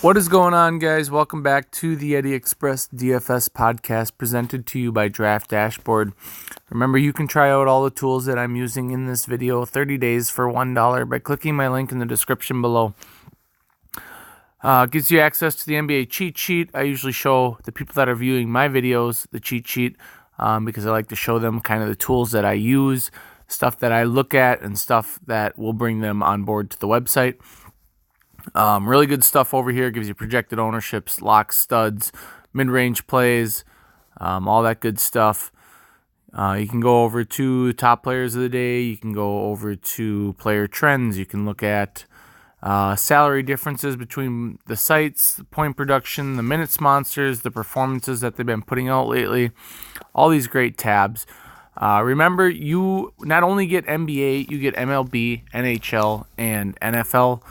What is going on, guys? Welcome back to the Eddie Express DFS podcast presented to you by Draft Dashboard. Remember, you can try out all the tools that I'm using in this video 30 days for $1 by clicking my link in the description below. Gives you access to the NBA cheat sheet. I usually show the people that are viewing my videos the cheat sheet because I like to show them kind of the tools that I use, stuff that I look at, and stuff that will bring them on board to the website. Really good stuff over here. Gives you projected ownerships, locks, studs, mid-range plays, all that good stuff. You can go over to top players of the day. You can go over to player trends. You can look at salary differences between the sites, the point production, the minutes monsters, the performances that they've been putting out lately. All these great tabs. Remember, you not only get NBA, you get MLB, NHL, and NFL.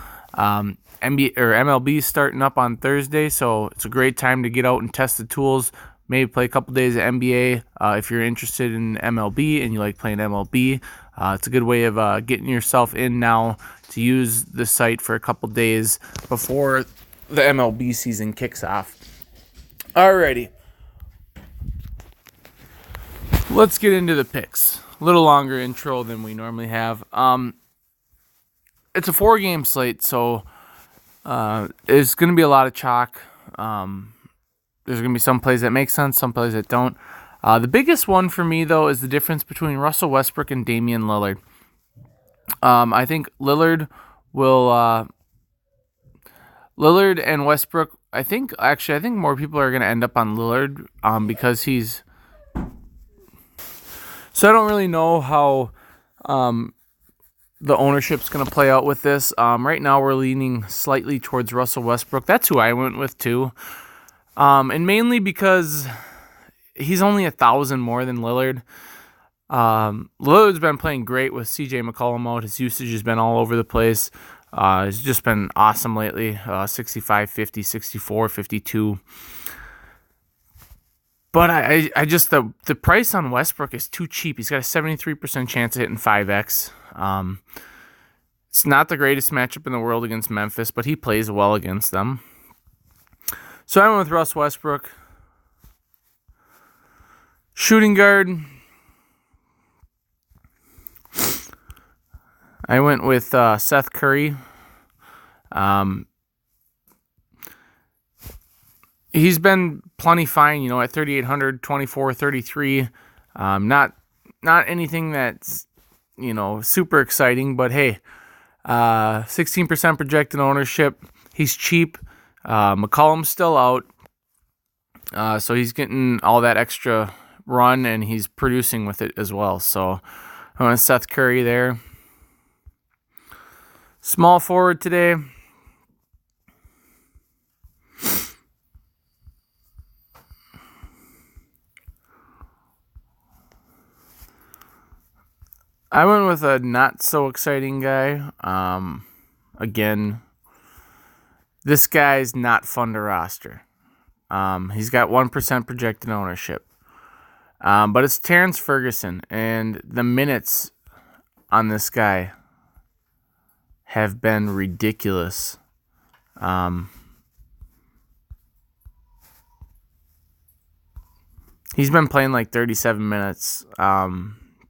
NBA or MLB starting up on Thursday, so it's a great time to get out and test the tools. Maybe play a couple days of NBA if you're interested in MLB and you like playing MLB. It's a good way of getting yourself in now to use the site for a couple days before the MLB season kicks off. Alrighty, let's get into the picks. A little longer intro than we normally have. It's a 4-game slate, so there's going to be a lot of chalk. There's going to be some plays that make sense, some plays that don't. The biggest one for me, though, is the difference between Russell Westbrook and Damian Lillard. I think Lillard and Westbrook, I think more people are going to end up on Lillard because he's... So I don't really know how... the ownership's going to play out with this. Right now, we're leaning slightly towards Russell Westbrook. That's who I went with, too. And mainly because he's only 1,000 more than Lillard. Lillard's been playing great with CJ McCollum out. His usage has been all over the place. It's just been awesome lately. 65, 50, 64, 52. But I just, the price on Westbrook is too cheap. He's got a 73% chance of hitting 5X. It's not the greatest matchup in the world against Memphis, but he plays well against them. So I went with Russ Westbrook. Shooting guard, I went with Seth Curry. He's been plenty fine, at 3,800, 24, 33. Not anything that's, super exciting, but hey, 16% projected ownership. He's cheap. McCollum's still out. So he's getting all that extra run and he's producing with it as well. So I want Seth Curry there. Small forward today. I went with a not so exciting guy. Again, this guy's not fun to roster. He's got 1% projected ownership. But it's Terrence Ferguson, and the minutes on this guy have been ridiculous. He's been playing like 37 minutes.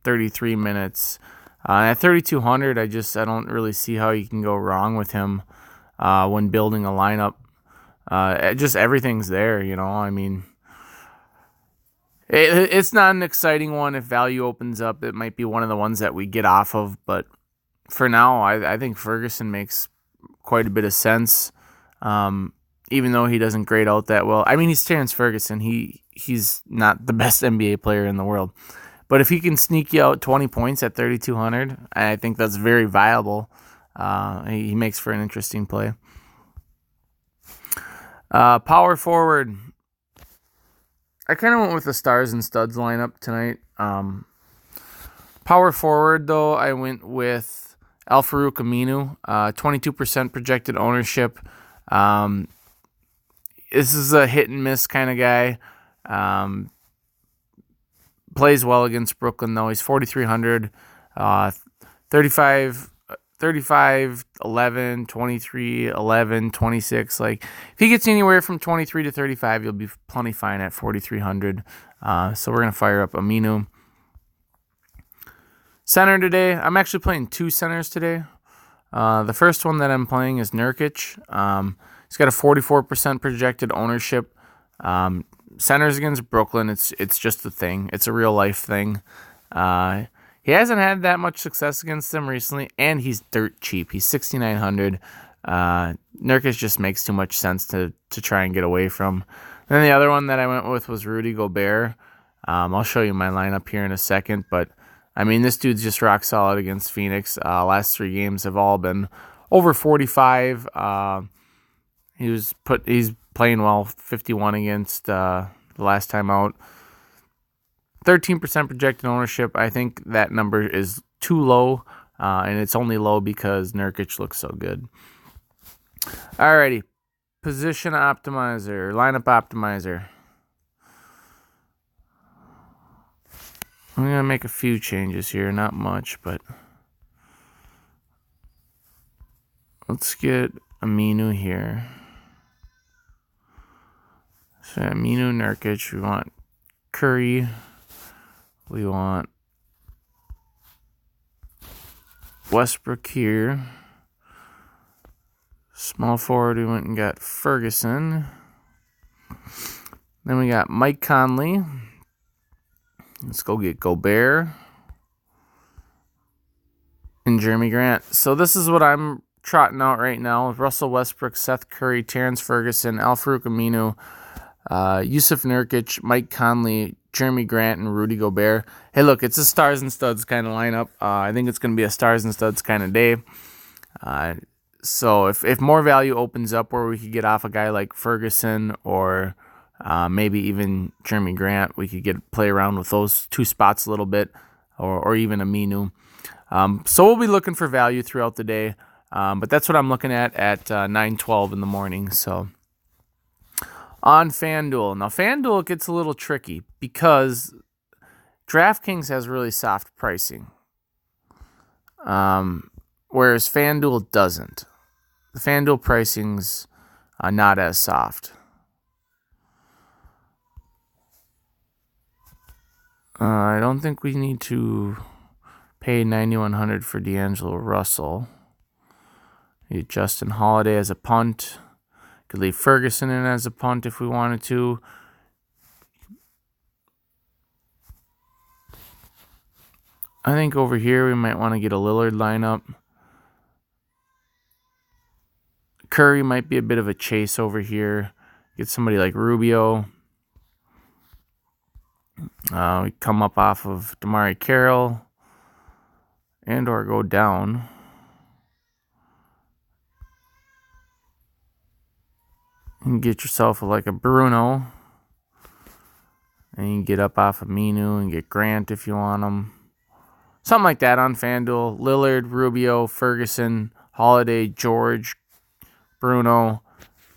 33 minutes. At 3,200, I don't really see how you can go wrong with him when building a lineup. Just everything's there, I mean, it's not an exciting one. If value opens up, it might be one of the ones that we get off of. But for now, I think Ferguson makes quite a bit of sense, even though he doesn't grade out that well. I mean, he's Terrence Ferguson. He's not the best NBA player in the world. But if he can sneak you out 20 points at 3,200, I think that's very viable. He makes for an interesting play. Power forward. I kind of went with the stars and studs lineup tonight. Power forward, though, I went with Al-Farouq Aminu. 22% projected ownership. This is a hit and miss kind of guy. Plays well against Brooklyn, though. He's 4,300, 35 35, 11, 23, 11, 26. Like, if he gets anywhere from 23 to 35, you'll be plenty fine at 4,300. So we're going to fire up Aminu. Center today, I'm actually playing two centers today. The first one that I'm playing is Nurkic. He's got a 44% projected ownership. Centers against Brooklyn, it's just a thing. It's a real life thing. He hasn't had that much success against them recently, and he's dirt cheap. He's 6,900. Nurkic just makes too much sense to try and get away from. Then the other one that I went with was Rudy Gobert. I'll show you my lineup here in a second, but I mean, this dude's just rock solid against Phoenix. Last 3 games have all been over 45. He's playing well, 51 against the last time out. 13% projected ownership. I think that number is too low, and it's only low because Nurkic looks so good. Alrighty, position optimizer, lineup optimizer. I'm going to make a few changes here, not much, but let's get Aminu here. So Aminu, Nurkic, we want Curry, we want Westbrook here. Small forward, we went and got Ferguson. Then we got Mike Conley. Let's go get Gobert and Jeremy Grant. So this is what I'm trotting out right now. Russell Westbrook, Seth Curry, Terrence Ferguson, Al-Farouq Aminu, Yusuf Nurkic, Mike Conley, Jeremy Grant, and Rudy Gobert. Hey, look, it's a stars and studs kind of lineup. I think it's going to be a stars and studs kind of day. So if more value opens up where we could get off a guy like Ferguson or maybe even Jeremy Grant, we could play around with those 2 spots a little bit, or even Aminu. So we'll be looking for value throughout the day, but that's what I'm looking at 9:12 in the morning. So on FanDuel. Now, FanDuel gets a little tricky because DraftKings has really soft pricing, whereas FanDuel doesn't. The FanDuel pricing's not as soft. I don't think we need to pay $9,100 for D'Angelo Russell. Need Justin Holiday as a punt. Could leave Ferguson in as a punt if we wanted to. I think over here we might want to get a Lillard lineup. Curry might be a bit of a chase over here. Get somebody like Rubio. We come up off of Damari Carroll and or go down. And get yourself like a Bruno. And you can get up off of Aminu and get Grant if you want him. Something like that on FanDuel. Lillard, Rubio, Ferguson, Holiday, George, Bruno,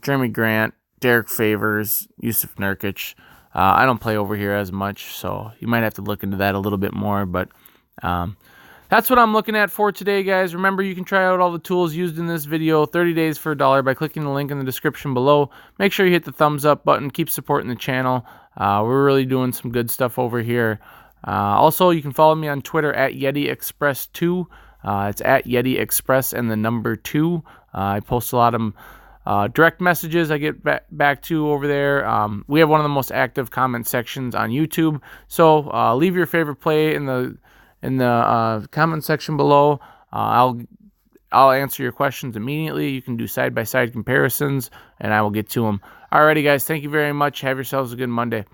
Jeremy Grant, Derek Favors, Yusuf Nurkic. I don't play over here as much, so you might have to look into that a little bit more. But that's what I'm looking at for today, guys. Remember, you can try out all the tools used in this video 30 days for $1 by clicking the link in the description below. Make sure you hit the thumbs up button. Keep supporting the channel. We're really doing some good stuff over here. Also, you can follow me on Twitter at YetiExpress2. It's at YetiExpress and the number 2. I post a lot of direct messages I get back to over there. We have one of the most active comment sections on YouTube. So leave your favorite play in the comment section below. I'll answer your questions immediately. You can do side-by-side comparisons, and I will get to them. Alrighty, guys. Thank you very much. Have yourselves a good Monday.